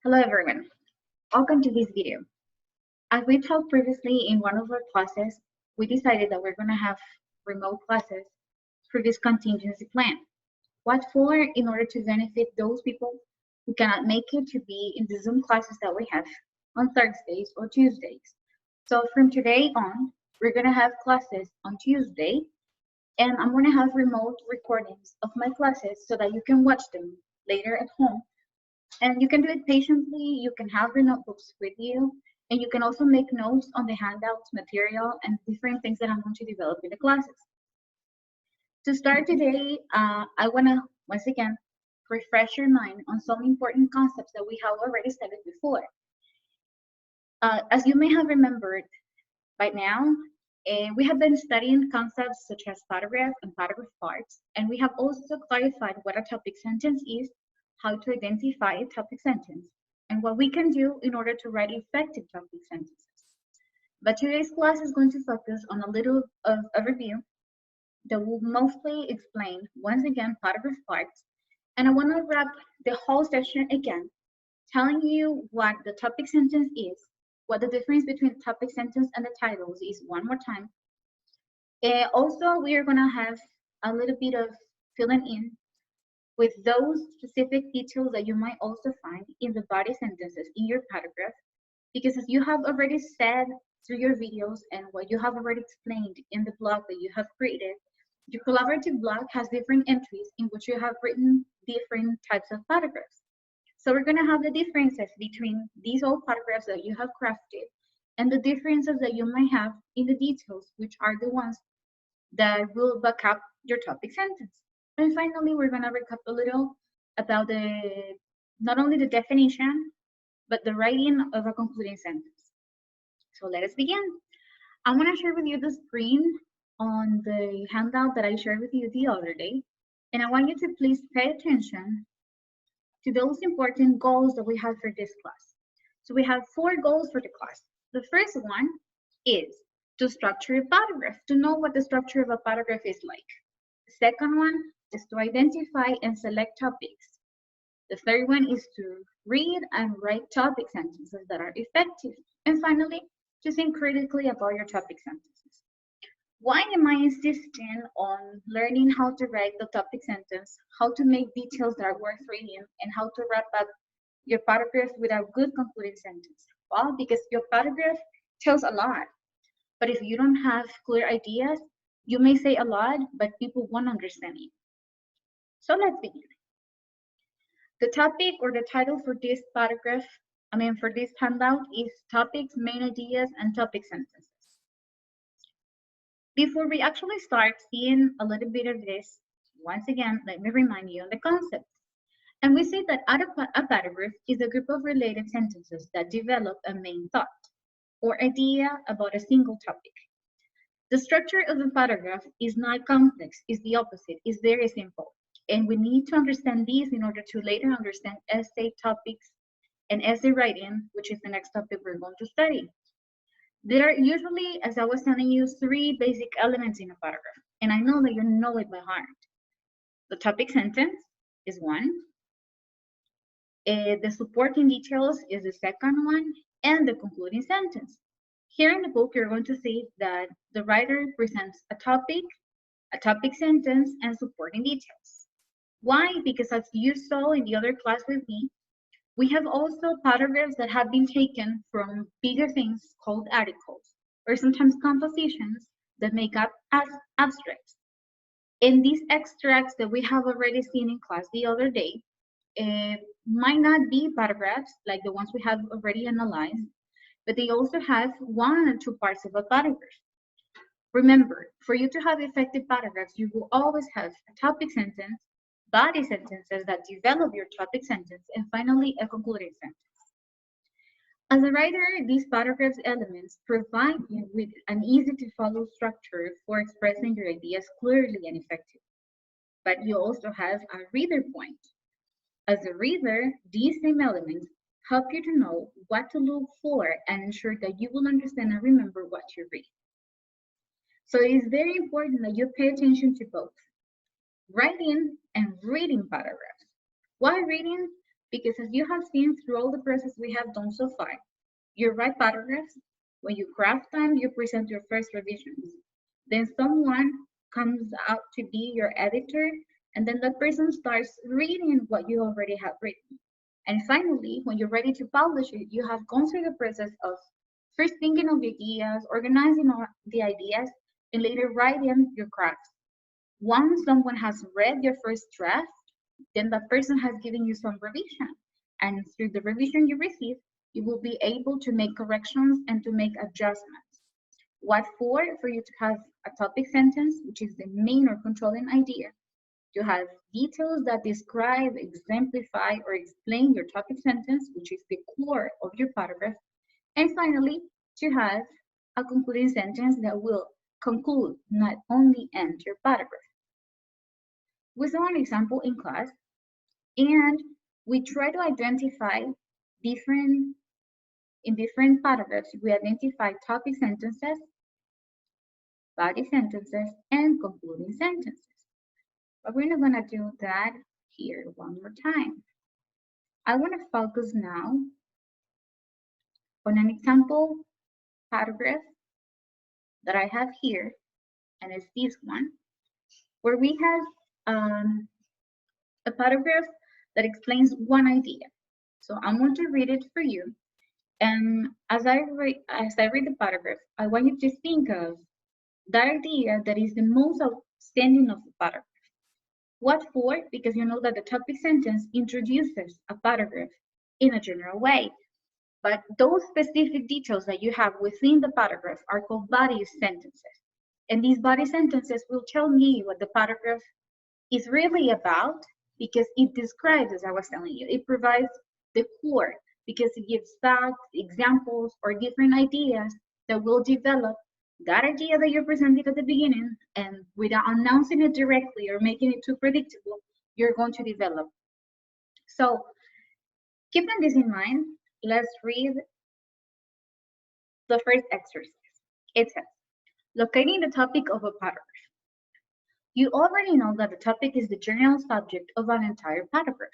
Hello everyone, welcome to this video. As we talked previously in one of our classes, we decided that we're going to have remote classes for this contingency plan. What for? In order to benefit those people who cannot make it to be in the Zoom classes that we have on Thursdays or Tuesdays. So from today on, we're going to have classes on Tuesday, and I'm going to have remote recordings of my classes so that you can watch them later at home. And you can do it patiently. You can have your notebooks with you, and you can also make notes on the handouts material and different things that I'm going to develop in the classes. To start today, I want to once again refresh your mind on some important concepts that we have already studied before. As you may have remembered by now, we have been studying concepts such as paragraph and paragraph parts, and we have also clarified what a topic sentence is, how to identify a topic sentence, and what we can do in order to write effective topic sentences. But today's class is going to focus on a little of a review that will mostly explain, once again, paragraph parts. And I want to wrap the whole session again, telling you what the topic sentence is, what the difference between the topic sentence and the titles is one more time. Also, we are going to have a little bit of filling in with those specific details that you might also find in the body sentences in your paragraph, because as you have already said through your videos and what you have already explained in the blog that you have created, your collaborative blog has different entries in which you have written different types of paragraphs. So we're going to have the differences between these old paragraphs that you have crafted and the differences that you might have in the details, which are the ones that will back up your topic sentence. And finally, we're going to recap a little about not only the definition, but the writing of a concluding sentence. So let us begin. I want to share with you the screen on the handout that I shared with you the other day. And I want you to please pay attention to those important goals that we have for this class. So we have 4 goals for the class. The first one is to structure a paragraph, to know what the structure of a paragraph is like. The second one is to identify and select topics. The third one is to read and write topic sentences that are effective. And finally, to think critically about your topic sentences. Why am I insisting on learning how to write the topic sentence, how to make details that are worth reading, and how to wrap up your paragraph with a good concluding sentence? Well, because your paragraph tells a lot. But if you don't have clear ideas, you may say a lot, but people won't understand you. So let's begin. The topic or the title for this paragraph, for this handout is Topics, Main Ideas, and Topic Sentences. Before we actually start seeing a little bit of this, once again, let me remind you on the concept. And we say that a paragraph is a group of related sentences that develop a main thought or idea about a single topic. The structure of a paragraph is not complex, it's the opposite, it's very simple. And we need to understand these in order to later understand essay topics and essay writing, which is the next topic we're going to study. There are usually, as I was telling you, 3 basic elements in a paragraph, and I know that you know it by heart. The topic sentence is one, the supporting details is the second one, and the concluding sentence. Here in the book, you're going to see that the writer presents a topic sentence, and supporting details. Why? Because as you saw in the other class with me, we have also paragraphs that have been taken from bigger things called articles, or sometimes compositions that make up as abstracts. And these extracts that we have already seen in class the other day might not be paragraphs like the ones we have already analyzed, but they also have 1 or 2 parts of a paragraph. Remember, for you to have effective paragraphs, you will always have a topic sentence, body sentences that develop your topic sentence, and finally a concluding sentence. As a writer, these paragraphs elements provide you with an easy to follow structure for expressing your ideas clearly and effectively. But you also have a reader point. As a reader, these same elements help you to know what to look for and ensure that you will understand and remember what you read. So it is very important that you pay attention to both writing and reading paragraphs. Why reading? Because as you have seen through all the process we have done so far, you write paragraphs. When you craft them, you present your first revisions. Then someone comes out to be your editor, and then that person starts reading what you already have written. And finally, when you're ready to publish it, you have gone through the process of first thinking of ideas, organizing all the ideas, and later writing your craft. Once someone has read your first draft, then that person has given you some revision. And through the revision you receive, you will be able to make corrections and to make adjustments. What for? For you to have a topic sentence, which is the main or controlling idea, to have details that describe, exemplify, or explain your topic sentence, which is the core of your paragraph, and finally, to have a concluding sentence that will conclude, not only end your paragraph. We saw an example in class, and we try to identify different, in different paragraphs, we identify topic sentences, body sentences, and concluding sentences. But we're not gonna do that here one more time. I wanna focus now on an example paragraph that I have here, and it's this one, where we have a paragraph that explains one idea. So I'm going to read it for you. And as I read the paragraph, I want you to think of that idea that is the most outstanding of the paragraph. What for? Because you know that the topic sentence introduces a paragraph in a general way. But those specific details that you have within the paragraph are called body sentences. And these body sentences will tell me what the paragraph is really about because it describes, as I was telling you, it provides the core because it gives facts, examples, or different ideas that will develop that idea that you're presenting at the beginning, and without announcing it directly or making it too predictable, you're going to develop. So keeping this in mind, let's read the first exercise. It says, locating the topic of a paragraph. You already know that the topic is the general subject of an entire paragraph.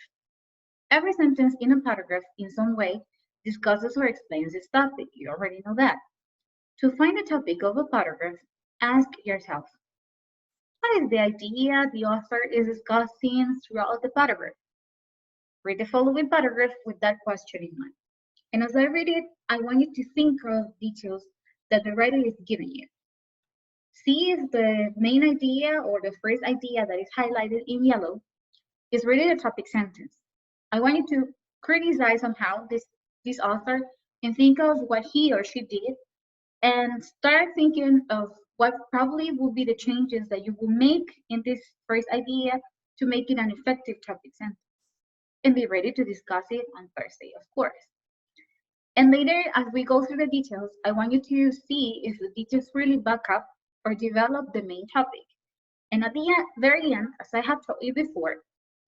Every sentence in a paragraph in some way discusses or explains this topic. You already know that. To find the topic of a paragraph, ask yourself, what is the idea the author is discussing throughout the paragraph? Read the following paragraph with that question in mind. And as I read it, I want you to think of details that the writer is giving you. See if the main idea or the first idea that is highlighted in yellow is really the topic sentence. I want you to criticize somehow this author and think of what he or she did and start thinking of what probably will be the changes that you will make in this first idea to make it an effective topic sentence. And be ready to discuss it on Thursday, of course. And later, as we go through the details, I want you to see if the details really back up or develop the main topic. And at the very end, as I have told you before,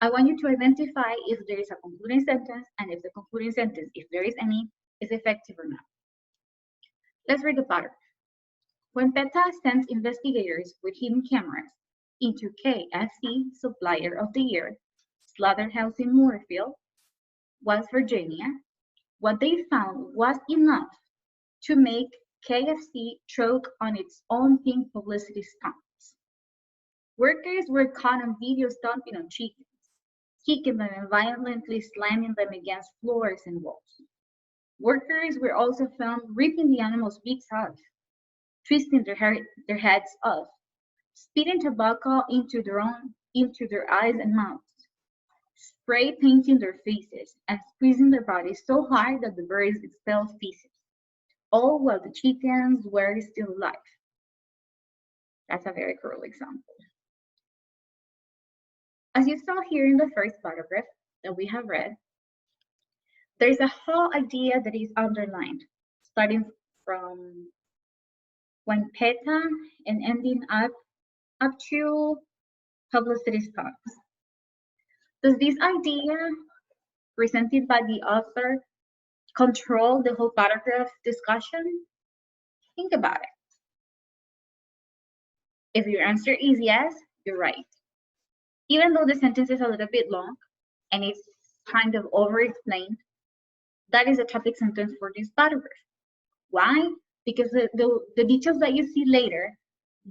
I want you to identify if there is a concluding sentence and if the concluding sentence, if there is any, is effective or not. Let's read the paragraph. When PETA sends investigators with hidden cameras into KFC Supplier of the Year, Slaughterhouse in Moorefield, West Virginia, what they found was enough to make KFC choke on its own pink publicity stunts. Workers were caught on video stomping on chickens, kicking them and violently slamming them against floors and walls. Workers were also found ripping the animals' beaks off, twisting their heads off, spitting tobacco into their eyes and mouths, spray painting their faces, and squeezing their bodies so hard that the birds expelled feces, all while the chickens were still alive. That's a very cruel example. As you saw here in the first paragraph that we have read, there's a whole idea that is underlined, starting from when PETA and ending up to publicity stunts. Does this idea presented by the author control the whole paragraph discussion? Think about it. If your answer is yes, you're right. Even though the sentence is a little bit long and it's kind of over-explained, that is a topic sentence for this paragraph. Why? Because the details that you see later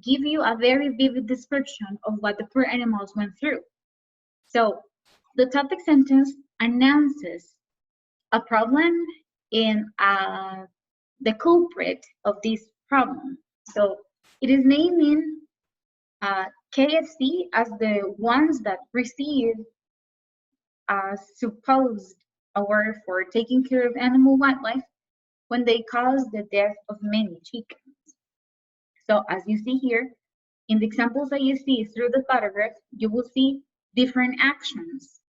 give you a very vivid description of what the poor animals went through. So the topic sentence announces a problem in the culprit of this problem. So it is naming KFC as the ones that receive a supposed award for taking care of animal wildlife when they caused the death of many chickens. So as you see here, in the examples that you see through the paragraph, you will see different actions.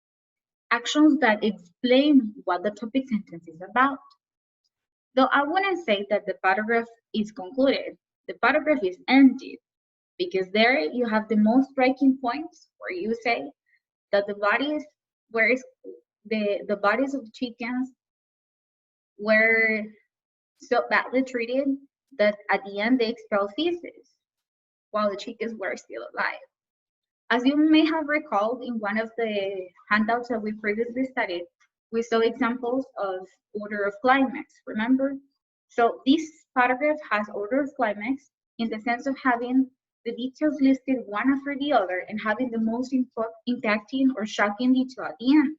Actions that explain what the topic sentence is about. Though I wouldn't say that the paragraph is concluded. The paragraph is ended because there you have the most striking points where you say that the bodies, the bodies of the chickens were so badly treated that at the end they expelled feces while the chickens were still alive. As you may have recalled in one of the handouts that we previously studied, we saw examples of order of climax, remember? So this paragraph has order of climax in the sense of having the details listed one after the other and having the most impacting or shocking detail at the end.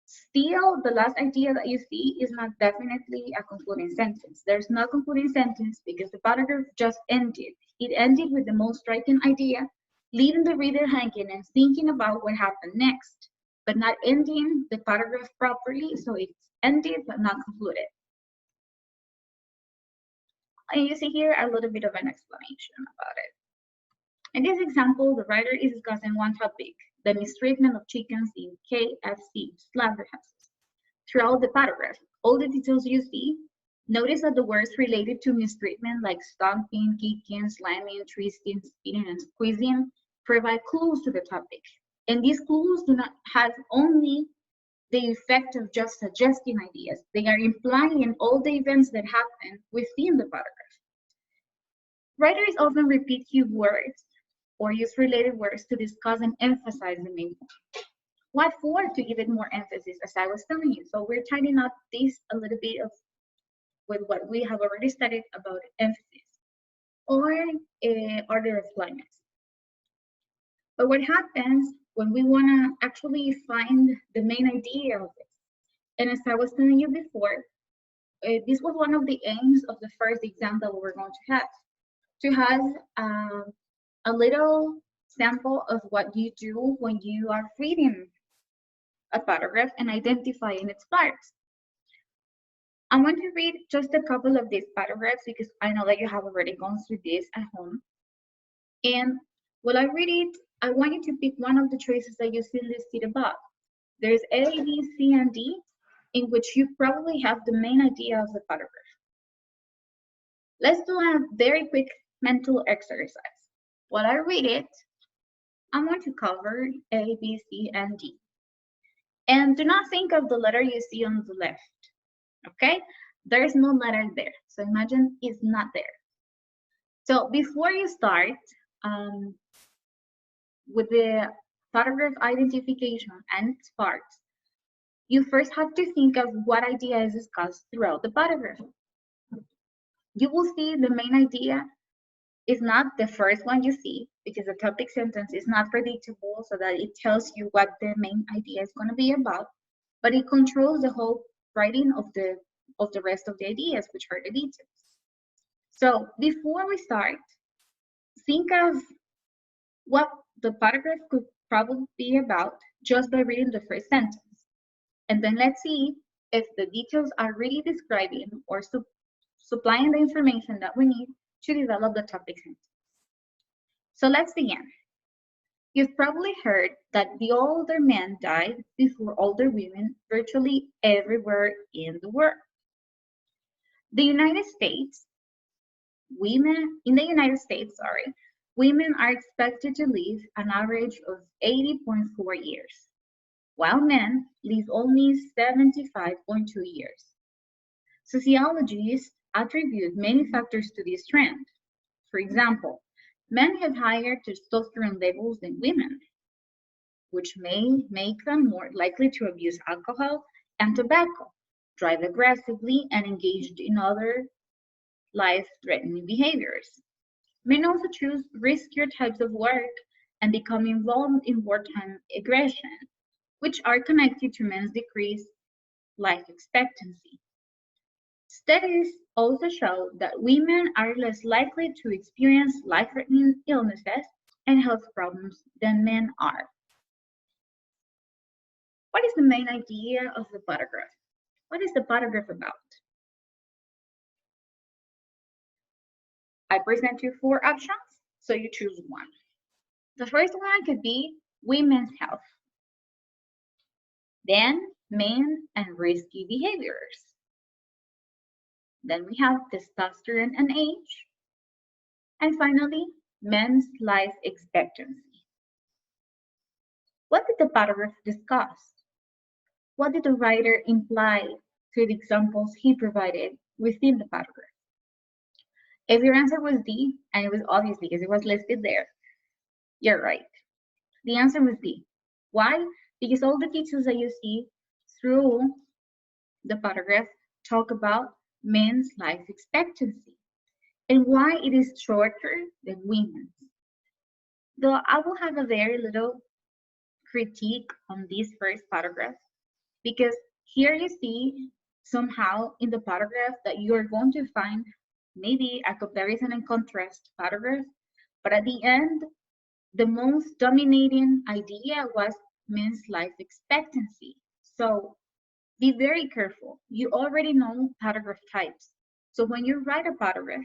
Still, the last idea that you see is not definitely a concluding sentence. There's no concluding sentence because the paragraph just ended. It ended with the most striking idea, leaving the reader hanging and thinking about what happened next, but not ending the paragraph properly, so it's ended but not concluded. And you see here a little bit of an explanation about it. In this example, the writer is discussing one topic, the mistreatment of chickens in KFC slaughterhouses. Throughout the paragraph, all the details you see, notice that the words related to mistreatment like stomping, kicking, slamming, twisting, spitting, and squeezing provide clues to the topic. And these clues do not have only the effect of just suggesting ideas. They are implying all the events that happen within the paragraph. Writers often repeat key words or use related words to discuss and emphasize the main point. What for? To give it more emphasis, as I was telling you. So we're tidying up this a little bit of with what we have already studied about emphasis or order of climax. But what happens when we want to actually find the main idea of it? And as I was telling you before, this was one of the aims of the first exam that we were going to have a little sample of what you do when you are reading a paragraph and identifying its parts. I'm going to read just a couple of these paragraphs because I know that you have already gone through this at home. And while I read it, I want you to pick one of the choices that you see listed above. There's A, B, C, and D, in which you probably have the main idea of the paragraph. Let's do a very quick mental exercise. While I read it, I'm going to cover A, B, C, and D. And do not think of the letter you see on the left, okay? There's no letter there, so imagine it's not there. So before you start with the paragraph identification and its parts, you first have to think of what idea is discussed throughout the paragraph. You will see the main idea is not the first one you see because the topic sentence is not predictable so that it tells you what the main idea is going to be about, but it controls the whole writing of the rest of the ideas, which are the details. So before we start, think of what the paragraph could probably be about just by reading the first sentence. And then let's see if the details are really describing or supplying the information that we need to develop the topic sentence. So let's begin. You've probably heard that the older men died before older women virtually everywhere in the world. In the United States, women are expected to live an average of 80.4 years, while men live only 75.2 years. Sociologists attribute many factors to this trend. For example, men have higher testosterone levels than women. which may make them more likely to abuse alcohol and tobacco, drive aggressively, and engage in other life-threatening behaviors. Men also choose riskier types of work and become involved in wartime aggression, which are connected to men's decreased life expectancy. Studies also show that women are less likely to experience life-threatening illnesses and health problems than men are. What is the main idea of the paragraph? What is the paragraph about? I present you four options, so you choose one. The first one could be women's health, then men and risky behaviors. Then we have testosterone and age, and finally, men's life expectancy. What did the paragraph discuss? What did the writer imply through the examples he provided within the paragraph? If your answer was D, and it was obvious because it was listed there, you're right. The answer was D. Why? Because all the details that you see through the paragraph talk about men's life expectancy and why it is shorter than women's. Though I will have a very little critique on this first paragraph because here you see somehow in the paragraph that you are going to find maybe a comparison and contrast paragraph, but at the end, the most dominating idea was men's life expectancy. So be very careful. You already know paragraph types. So when you write a paragraph,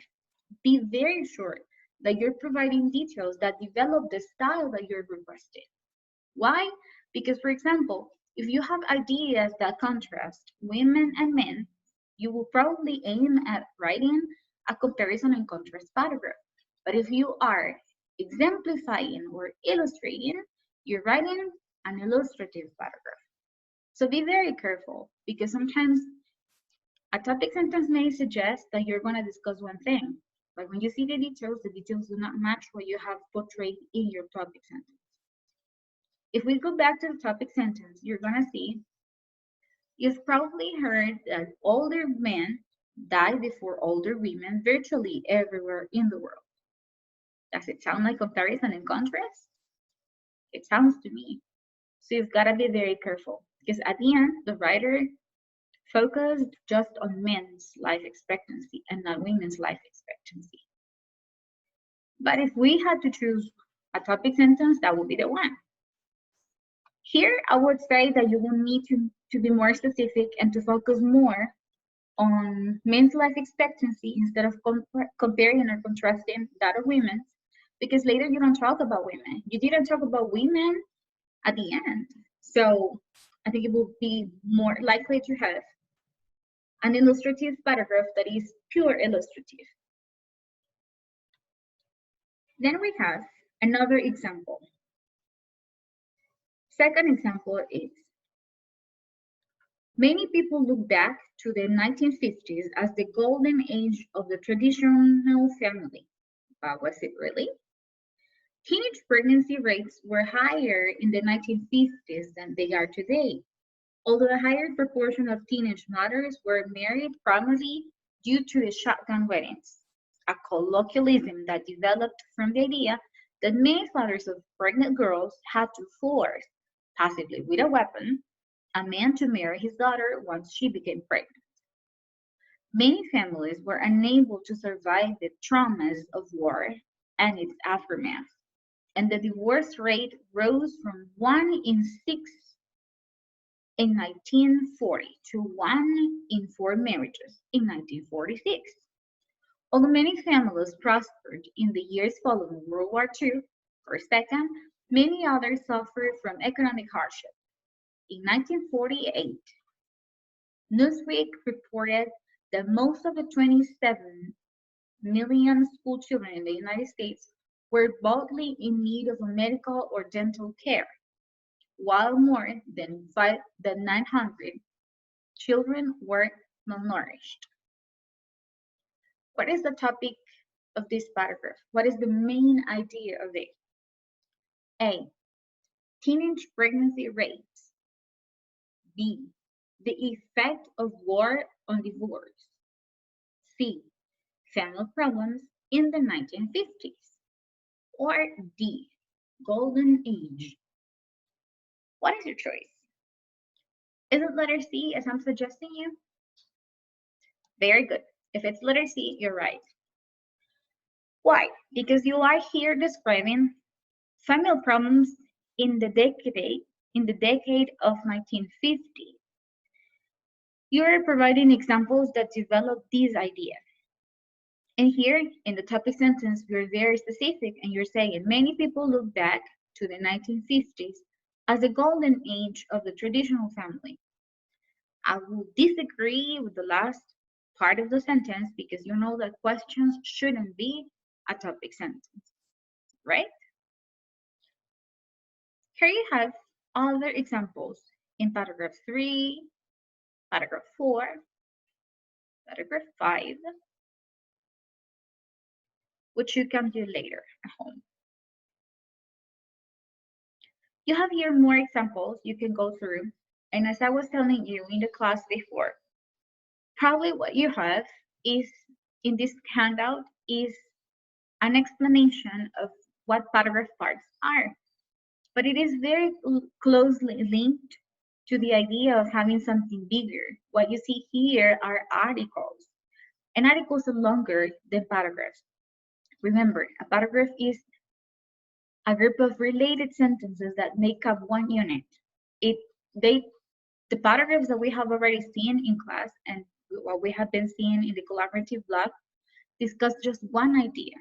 be very sure that you're providing details that develop the style that you're requesting. Why? Because, for example, if you have ideas that contrast women and men, you will probably aim at writing a comparison and contrast paragraph. But if you are exemplifying or illustrating, you're writing an illustrative paragraph. So be very careful because sometimes a topic sentence may suggest that you're going to discuss one thing, but when you see the details do not match what you have portrayed in your topic sentence. If we go back to the topic sentence, you're going to see you've probably heard that older men die before older women virtually everywhere in the world. Does it sound like comparison and contrast? It sounds to me. So you've got to be very careful because at the end, the writer focused just on men's life expectancy and not women's life expectancy. But if we had to choose a topic sentence, that would be the one. Here, I would say that you will need to be more specific and to focus more on men's life expectancy instead of comparing or contrasting that of women's, because later you don't talk about women. You didn't talk about women at the end. So I think it will be more likely to have an illustrative paragraph that is pure illustrative. Then we have another example. Second example is, many people look back to the 1950s as the golden age of the traditional family. But was it really? Teenage pregnancy rates were higher in the 1950s than they are today, although a higher proportion of teenage mothers were married primarily due to the shotgun weddings, a colloquialism that developed from the idea that many fathers of pregnant girls had to force, possibly with a weapon, a man to marry his daughter once she became pregnant. Many families were unable to survive the traumas of war and its aftermath, and the divorce rate rose from 1 in 6 in 1940 to 1 in 4 marriages in 1946. Although many families prospered in the years following World War II or Second, many others suffered from economic hardship. In 1948, Newsweek reported that most of the 27 million school children in the United States were badly in need of medical or dental care, while more than 900 children were malnourished. What is the topic of this paragraph? What is the main idea of it? A. teenage pregnancy rates. B, the effect of war on divorce. C, family problems in the 1950s. Or D, golden age. What is your choice? Is it letter C as I'm suggesting you? Very good. If it's letter C, you're right. Why? Because you are here describing family problems in the decade of 1950. You are providing examples that develop this idea. And here in the topic sentence, you're very specific and you're saying many people look back to the 1950s as the golden age of the traditional family. I will disagree with the last part of the sentence because you know that questions shouldn't be a topic sentence, right? Here you have other examples in paragraph 3, paragraph 4, paragraph 5, which you can do later at home. You have here more examples you can go through. And as I was telling you in the class before, probably what you have is in this handout is an explanation of what paragraph parts are. But it is very closely linked to the idea of having something bigger. What you see here are articles, and articles are longer than paragraphs. Remember, a paragraph is a group of related sentences that make up one unit. The paragraphs that we have already seen in class and what we have been seeing in the collaborative block discuss just one idea.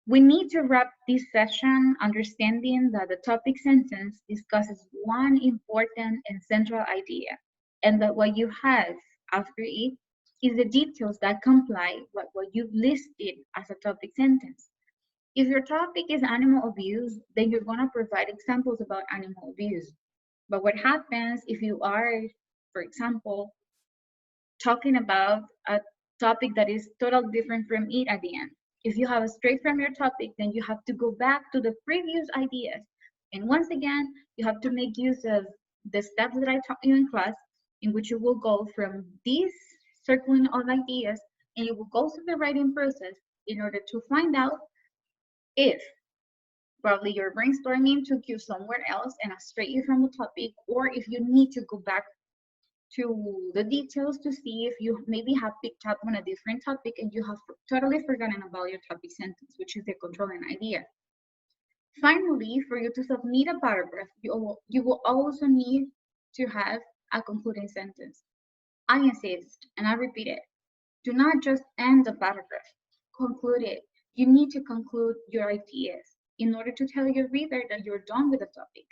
We need to wrap this session understanding that the topic sentence discusses one important and central idea, and that what you have after it is the details that comply with what you've listed as a topic sentence. If your topic is animal abuse, then you're going to provide examples about animal abuse. But what happens if you are, for example, talking about a topic that is totally different from it at the end? If you have a straight from your topic, then you have to go back to the previous ideas. And once again, you have to make use of the steps that I taught you in class, in which you will go from this circling of ideas and you will go through the writing process in order to find out if probably your brainstorming took you somewhere else and strayed you from the topic, or if you need to go back to the details to see if you maybe have picked up on a different topic and you have totally forgotten about your topic sentence, which is the controlling idea. Finally, for you to submit a paragraph, you will also need to have a concluding sentence. I insist, and I repeat it, do not just end the paragraph, conclude it. You need to conclude your ideas in order to tell your reader that you're done with the topic.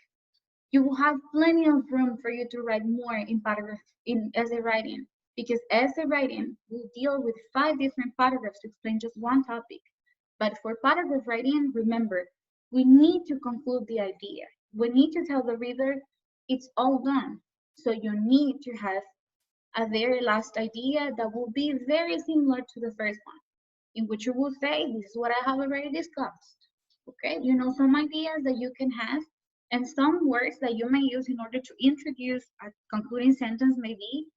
You will have plenty of room for you to write more in essay writing, because essay writing will deal with 5 different paragraphs to explain just one topic. But for paragraph writing, remember, we need to conclude the idea. We need to tell the reader it's all done. So you need to have a very last idea that will be very similar to the first one, in which you will say, this is what I have already discussed. Okay, you know some ideas that you can have, and some words that you may use in order to introduce a concluding sentence may be,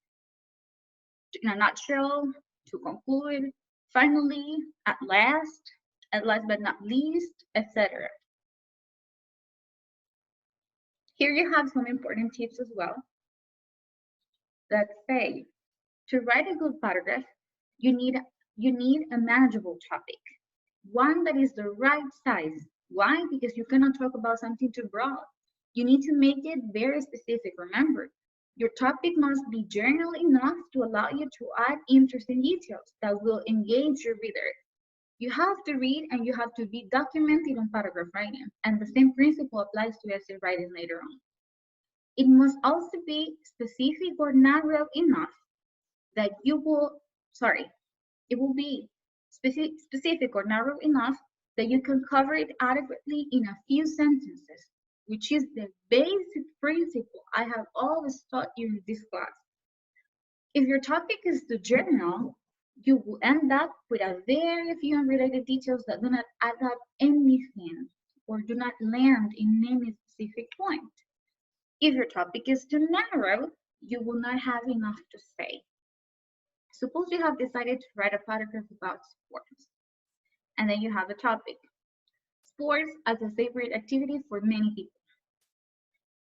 in a nutshell, to conclude, finally, at last but not least, etc. Here you have some important tips as well that say, to write a good paragraph, you need a manageable topic, one that is the right size. Why? Because you cannot talk about something too broad. You need to make it very specific. Remember, your topic must be general enough to allow you to add interesting details that will engage your reader. You have to read and you have to be documented on paragraph writing, and the same principle applies to essay writing later on. It must also be specific or narrow enough that it will be specific or narrow enough that you can cover it adequately in a few sentences, which is the basic principle I have always taught you in this class. If your topic is too general, you will end up with a very few unrelated details that do not add up anything or do not land in any specific point. If your topic is too narrow, you will not have enough to say. Suppose you have decided to write a paragraph about sports, and then you have a topic. Sports as a favorite activity for many people.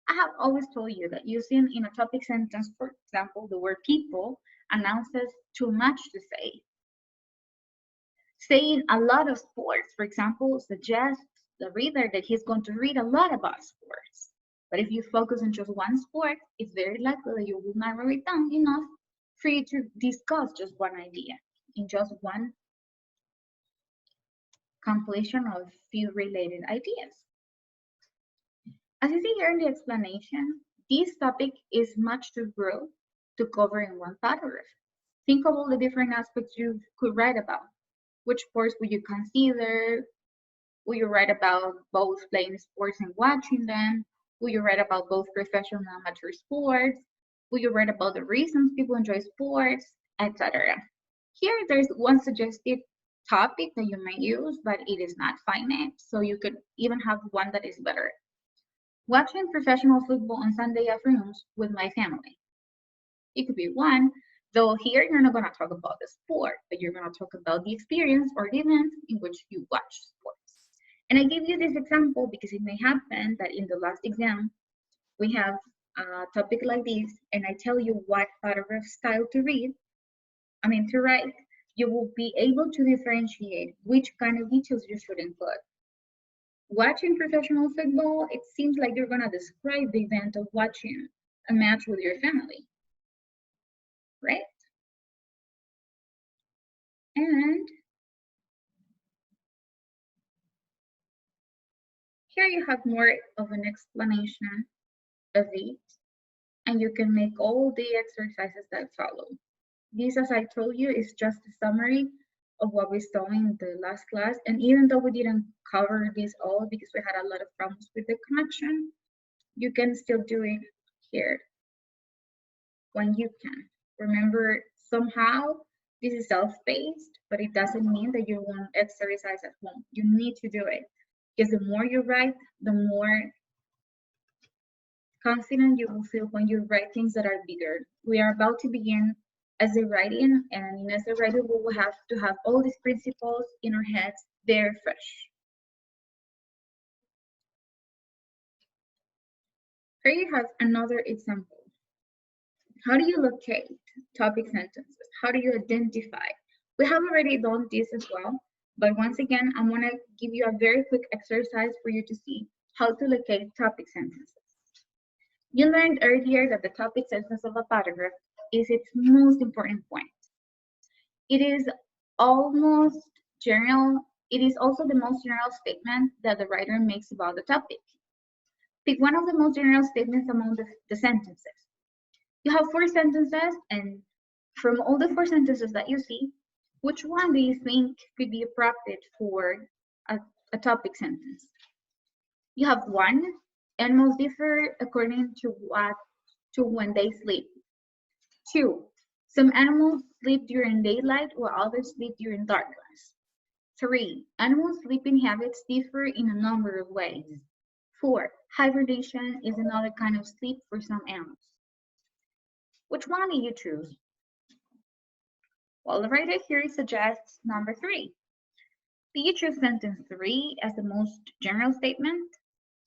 I have always told you that using in a topic sentence, for example, the word people announces too much to say. Saying a lot of sports, for example, suggests the reader that he's going to read a lot about sports. But if you focus on just one sport, it's very likely that you will narrow it down enough for you to discuss just one idea in just one compilation of few related ideas. As you see here in the explanation, this topic is much too broad to cover in one paragraph. Think of all the different aspects you could write about. Which sports would you consider? Will you write about both playing sports and watching them? Will you write about both professional and amateur sports? Will you write about the reasons people enjoy sports, etc.? Here, there's one suggested topic that you may use, but it is not finite, so you could even have one that is better. Watching professional football on Sunday afternoons with my family. It could be one, though here you're not going to talk about the sport, but you're going to talk about the experience or the event in which you watch sports. And I give you this example because it may happen that in the last exam, we have a topic like this, and I tell you what paragraph style to write, you will be able to differentiate which kind of details you should include. Watching professional football, it seems like you're going to describe the event of watching a match with your family, right? And here you have more of an explanation of it, and you can make all the exercises that follow. This, as I told you, is just a summary of what we saw in the last class. And even though we didn't cover this all because we had a lot of problems with the connection, you can still do it here when you can. Remember, somehow this is self-paced, but it doesn't mean that you won't exercise at home. You need to do it because the more you write, the more confident you will feel when you write things that are bigger. We are about to begin essay writing, and in essay writing, we will have to have all these principles in our heads very fresh. Here you have another example. How do you locate topic sentences? How do you identify? We have already done this as well, but once again, I'm going to give you a very quick exercise for you to see how to locate topic sentences. You learned earlier that the topic sentence of a paragraph is its most important point. It is almost general. It is also the most general statement that the writer makes about the topic. Pick one of the most general statements among the sentences. You have 4 sentences, and from all the 4 sentences that you see, which one do you think could be appropriate for a topic sentence? You have 1, animals differ according to when they sleep. 2, some animals sleep during daylight while others sleep during darkness. 3, animals' sleeping habits differ in a number of ways. 4, hibernation is another kind of sleep for some animals. Which one do you choose? Well, the writer here suggests number 3. Do you choose sentence 3 as the most general statement?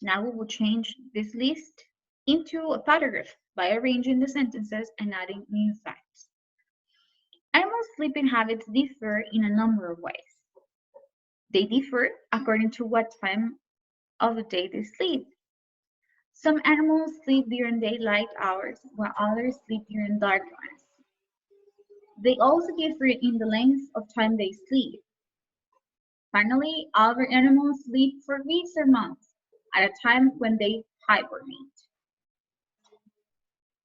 Now we will change this list into a paragraph by arranging the sentences and adding new facts. Animals' sleeping habits differ in a number of ways. They differ according to what time of the day they sleep. Some animals sleep during daylight hours, while others sleep during darkness. They also differ in the length of time they sleep. Finally, other animals sleep for weeks or months at a time when they hibernate.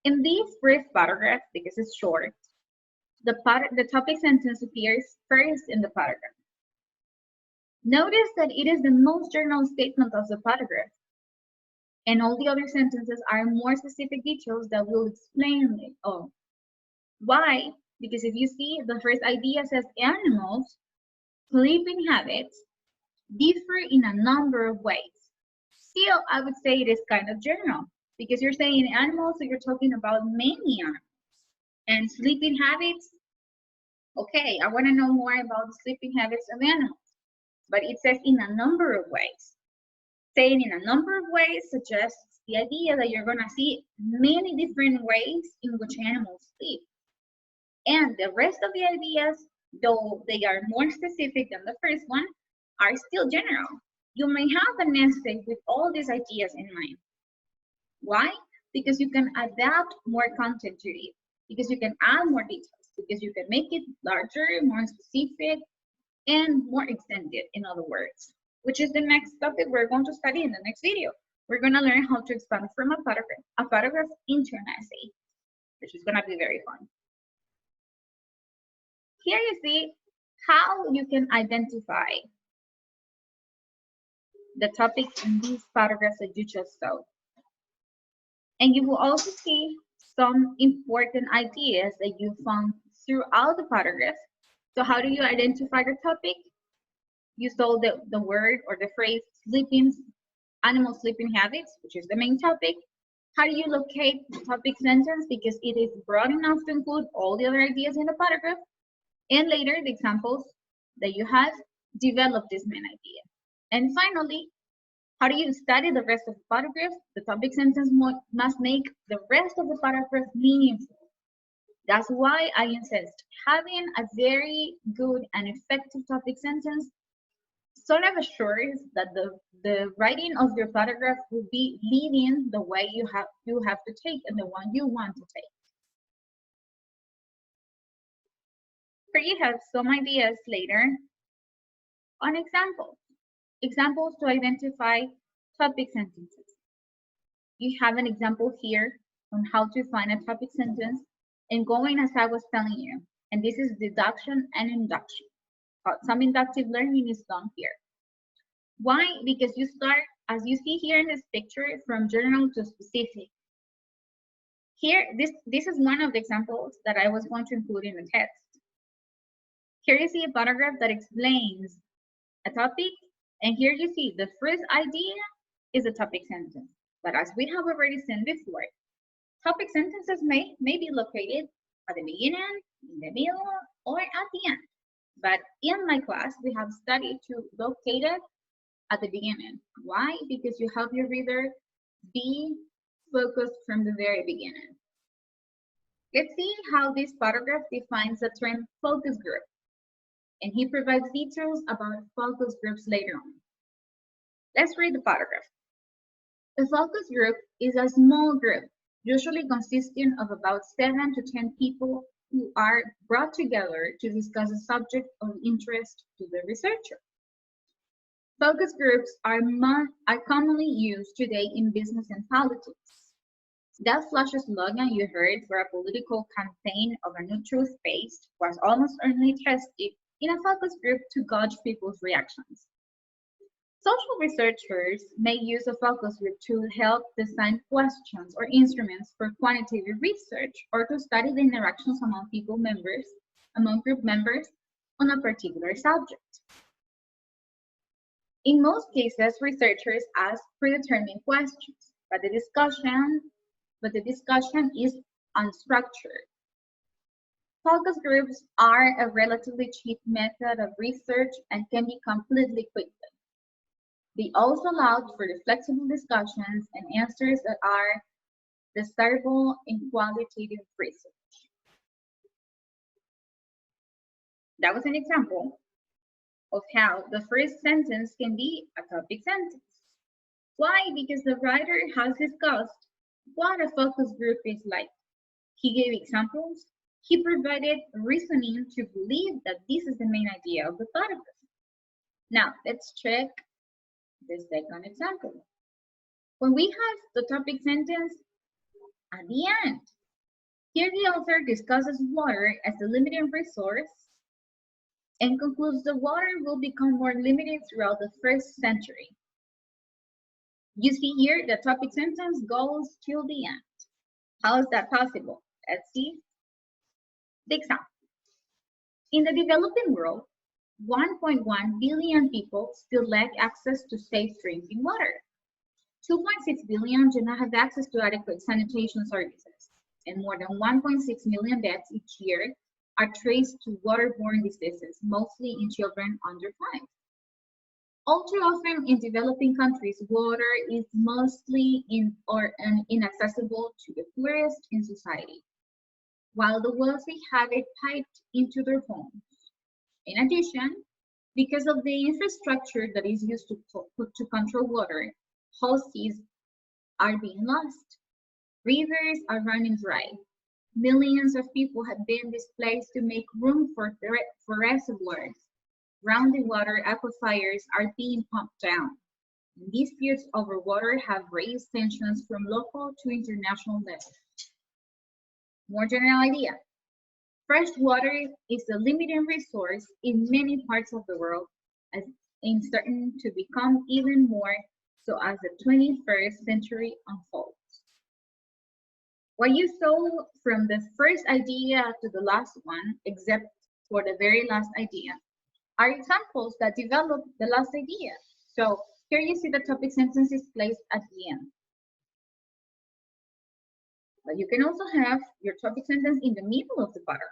In this brief paragraph, because it's short, the topic sentence appears first in the paragraph. Notice that it is the most general statement of the paragraph, and all the other sentences are more specific details that will explain it all. Why? Because if you see, the first idea says animals' sleeping habits differ in a number of ways. Still, I would say it is kind of general because you're saying animals, so you're talking about many animals. And sleeping habits, okay, I want to know more about the sleeping habits of animals. But it says in a number of ways. Saying in a number of ways suggests the idea that you're going to see many different ways in which animals sleep. And the rest of the ideas, though they are more specific than the first one, are still general. You may have an essay with all these ideas in mind. Why? Because you can adapt more content to it, because you can add more details, because you can make it larger, more specific, and more extended, in other words, which is the next topic we're going to study in the next video. We're going to learn how to expand from a paragraph into an essay, which is going to be very fun. Here you see how you can identify the topics in these paragraphs that you just saw. And you will also see some important ideas that you found throughout the paragraph. So how do you identify the topic? You saw the word or the phrase animal sleeping habits, which is the main topic. How do you locate the topic sentence? Because it is broad enough to include all the other ideas in the paragraph. And later, the examples that you have develop this main idea. And finally, how do you study the rest of the paragraph? The topic sentence must make the rest of the paragraph meaningful. That's why I insist having a very good and effective topic sentence sort of assures that the writing of your paragraph will be leading the way you have to take and the one you want to take. Here you have some ideas later on examples to identify topic sentences. You have an example here on how to find a topic sentence and going as I was telling you. And this is deduction and induction. Some inductive learning is done here. Why? Because you start, as you see here in this picture, from general to specific. Here, this is one of the examples that I was going to include in the text. Here you see a paragraph that explains a topic, and here you see the first idea is a topic sentence. But as we have already seen before, topic sentences may be located at the beginning, in the middle, or at the end. But in my class, we have studied to locate it at the beginning. Why? Because you help your reader be focused from the very beginning. Let's see how this paragraph defines the term focus group. And he provides details about focus groups later on. Let's read the paragraph. A focus group is a small group, usually consisting of about 7 to 10 people who are brought together to discuss a subject of interest to the researcher. Focus groups are commonly used today in business and politics. That flashy slogan you heard for a political campaign of a new toothpaste was almost only tested in a focus group to gauge people's reactions. Social researchers may use a focus group to help design questions or instruments for quantitative research or to study the interactions among group members on a particular subject. In most cases, researchers ask predetermined questions, but the discussion is unstructured. Focus groups are a relatively cheap method of research and can be completely quick. They also allow for the flexible discussions and answers that are desirable in qualitative research. That was an example of how the first sentence can be a topic sentence. Why? Because the writer has discussed what a focus group is like. He gave examples. He provided reasoning to believe that this is the main idea of the paragraph. Now, let's check the second example. When we have the topic sentence at the end, here the author discusses water as a limited resource and concludes the water will become more limited throughout the first century. You see here the topic sentence goes till the end. How is that possible? Let's see the example. In the developing world, 1.1 billion people still lack access to safe drinking water. 2.6 billion do not have access to adequate sanitation services, and more than 1.6 million deaths each year are traced to waterborne diseases, mostly in children under 5. All too often in developing countries, water is mostly inaccessible to the poorest in society, while the wealthy have it piped into their homes. In addition, because of the infrastructure that is used to control water, whole seas are being lost. Rivers are running dry. Millions of people have been displaced to make room for reservoirs. Groundwater aquifers are being pumped down. Disputes over water have raised tensions from local to international levels. More general idea. Fresh water is a limited resource in many parts of the world and certain to become even more so as the 21st century unfolds. What you saw from the first idea to the last one, except for the very last idea, are examples that develop the last idea. So here you see the topic sentences placed at the end. But you can also have your topic sentence in the middle of the paragraph.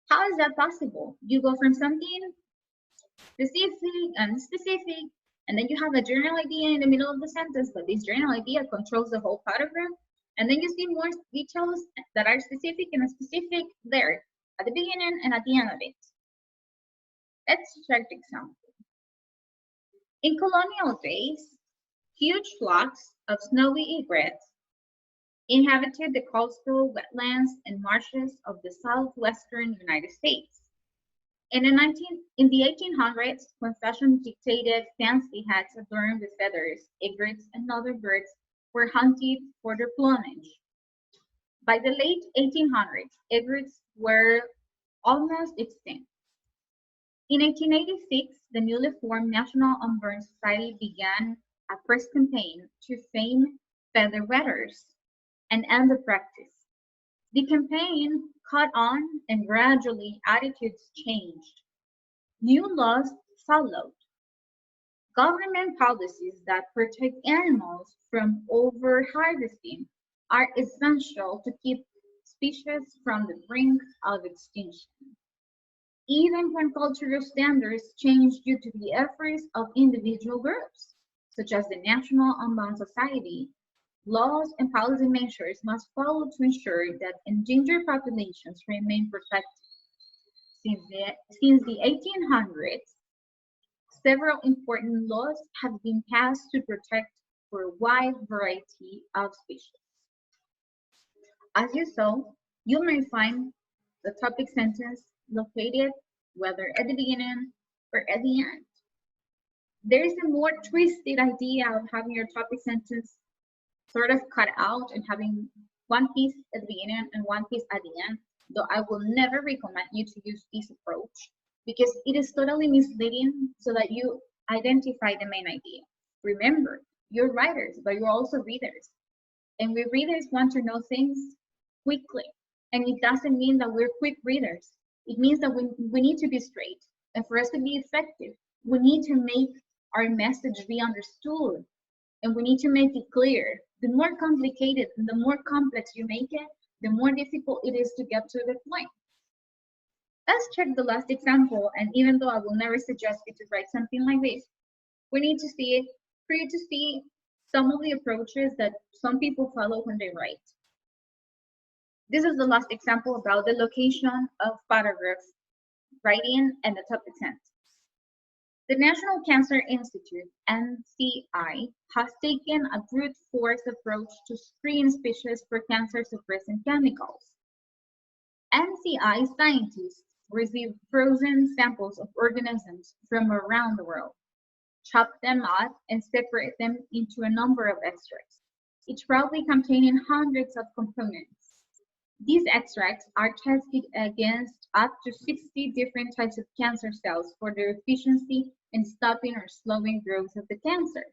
How is that possible? You go from something specific and specific, and then you have a general idea in the middle of the sentence, but this general idea controls the whole paragraph. And then you see more details that are specific and specific there at the beginning and at the end of it. Let's check the example. In colonial days, huge flocks of snowy egrets inhabited the coastal wetlands and marshes of the southwestern United States. In the 1800s, when fashion dictated fancy hats adorned with feathers, egrets, and other birds were hunted for their plumage. By the late 1800s, egrets were almost extinct. In 1886, the newly formed National Unborn Society began a press campaign to fame feather wetters and end the practice. The campaign caught on and gradually attitudes changed. New laws followed. Government policies that protect animals from over-harvesting are essential to keep species from the brink of extinction. Even when cultural standards change due to the efforts of individual groups, such as the National Unbound Society, laws and policy measures must follow to ensure that endangered populations remain protected. Since the 1800s, several important laws have been passed to protect for a wide variety of species. As you saw, you may find the topic sentence located whether at the beginning or at the end. There is a more twisted idea of having your topic sentence sort of cut out and having one piece at the beginning and one piece at the end, though I will never recommend you to use this approach because it is totally misleading so that you identify the main idea. Remember, you're writers, but you're also readers. And we readers want to know things quickly. And it doesn't mean that we're quick readers. It means that we need to be straight. And for us to be effective, we need to make our message be understood. And we need to make it clear. The more complicated and the more complex you make it, the more difficult it is to get to the point. Let's check the last example, and even though I will never suggest you to write something like this, we need to see it for you to see some of the approaches that some people follow when they write. This is the last example about the location of paragraph writing and the topic sentence. The National Cancer Institute, NCI, has taken a brute force approach to screen species for cancer-suppressing chemicals. NCI scientists receive frozen samples of organisms from around the world, chop them up, and separate them into a number of extracts, each probably containing hundreds of components. These extracts are tested against up to 60 different types of cancer cells for their efficiency in stopping or slowing growth of the cancer.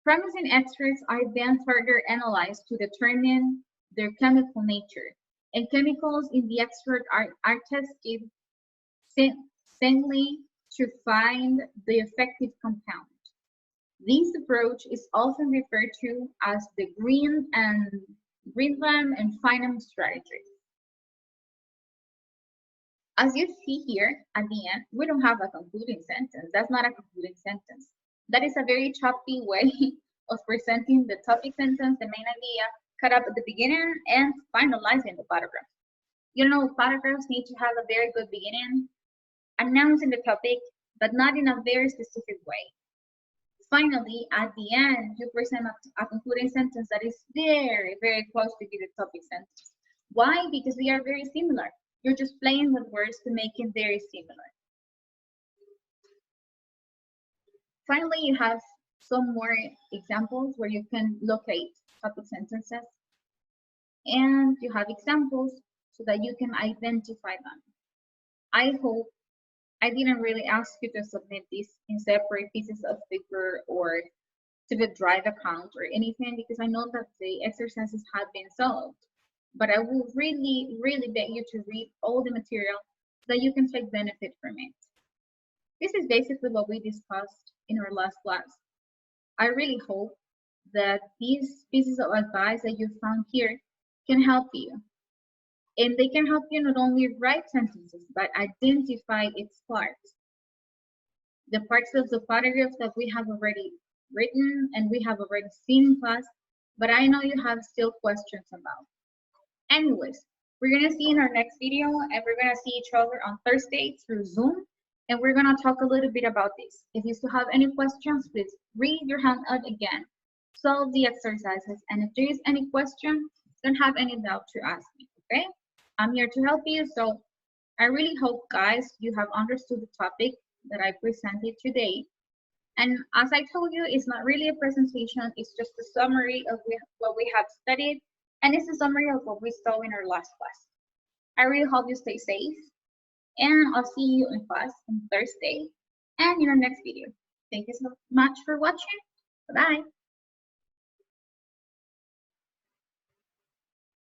Promising extracts are then further analyzed to determine their chemical nature, and chemicals in the extract are tested sanely to find the effective compound. This approach is often referred to as the Greenland and Feynman strategy. As you see here at the end, we don't have a concluding sentence. That's not a concluding sentence. That is a very choppy way of presenting the topic sentence, the main idea, cut up at the beginning and finalizing the paragraph. You know, paragraphs need to have a very good beginning, announcing the topic, but not in a very specific way. Finally, at the end, you present a concluding sentence that is very, very close to be the topic sentence. Why? Because they are very similar. You're just playing with words to make it very similar. Finally, you have some more examples where you can locate topic sentences. And you have examples so that you can identify them. I hope I didn't really ask you to submit this in separate pieces of paper or to the Drive account or anything, because I know that the exercises have been solved. But I will really, really beg you to read all the material so that you can take benefit from it. This is basically what we discussed in our last class. I really hope that these pieces of advice that you found here can help you. And they can help you not only write sentences, but identify its parts. The parts of the paragraphs that we have already written and we have already seen in class, but I know you have still questions about. Anyways, we're gonna see in our next video, and we're gonna see each other on Thursday through Zoom, and we're gonna talk a little bit about this. If you still have any questions, please read your handout again, solve the exercises, and if there is any question, don't have any doubt to ask me, okay? I'm here to help you, so I really hope, guys, you have understood the topic that I presented today. And as I told you, it's not really a presentation, it's just a summary of what we have studied, and it's a summary of what we saw in our last class. I really hope you stay safe, and I'll see you in class on Thursday and in our next video. Thank you so much for watching. Bye-bye.